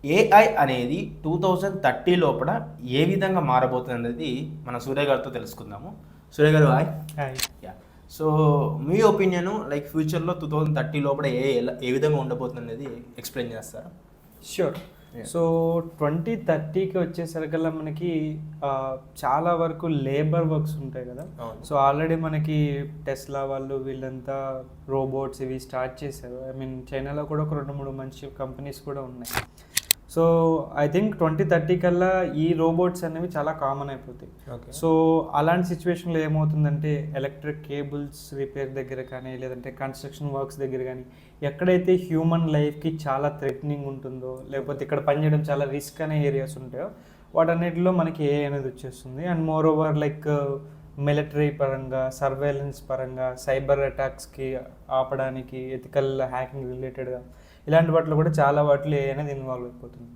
AI అనేది 2030 లోపల ఏ విధంగా మారబోతుంది అనేది మన సూర్య గారితో తెలుసుకుందాము. సూర్య గారు హాయ్. హాయ్. యా. సో మీ ఒపీనియన్ లైక్ ఫ్యూచర్లో 2030 లోపల ఏ విధంగా ఉండబోతుంది అనేది ఎక్స్ప్లెయిన్ చేస్తారా? ష్యూర్. సో 2030కి వచ్చేసరికల్లా మనకి చాలా వరకు లేబర్ వర్క్స్ ఉంటాయి కదా. సో ఆల్రెడీ మనకి టెస్లా వాళ్ళు వీళ్ళంతా రోబోట్స్ ఇవి స్టార్ట్ చేశారు. ఐ మీన్ చైనాలో కూడా ఒక 2-3 మంచి కంపెనీస్ కూడా ఉన్నాయి. సో ఐ థింక్ 2030 కల్లా ఈ రోబోట్స్ అనేవి చాలా కామన్ అయిపోతాయి. సో అలాంటి సిచ్యువేషన్లో ఏమవుతుందంటే ఎలక్ట్రిక్ కేబుల్స్ రిపేర్ దగ్గర కానీ లేదంటే కన్స్ట్రక్షన్ వర్క్స్ దగ్గర కానీ ఎక్కడైతే హ్యూమన్ లైఫ్కి చాలా థ్రెటనింగ్ ఉంటుందో లేకపోతే ఇక్కడ పనిచేయడం చాలా రిస్క్ అనే ఏరియాస్ ఉంటాయో వాటన్నిటిలో మనకి ఏ అనేది వచ్చేస్తుంది. And more over like military పరంగా, సర్వేలెన్స్ పరంగా, సైబర్ అటాక్స్కి ఆపడానికి, ఎథికల్ హ్యాకింగ్ రిలేటెడ్గా ఇలాంటి వాటిలో కూడా చాలా వాటిలో ఏ అనేది ఇన్వాల్వ్ అయిపోతుంది.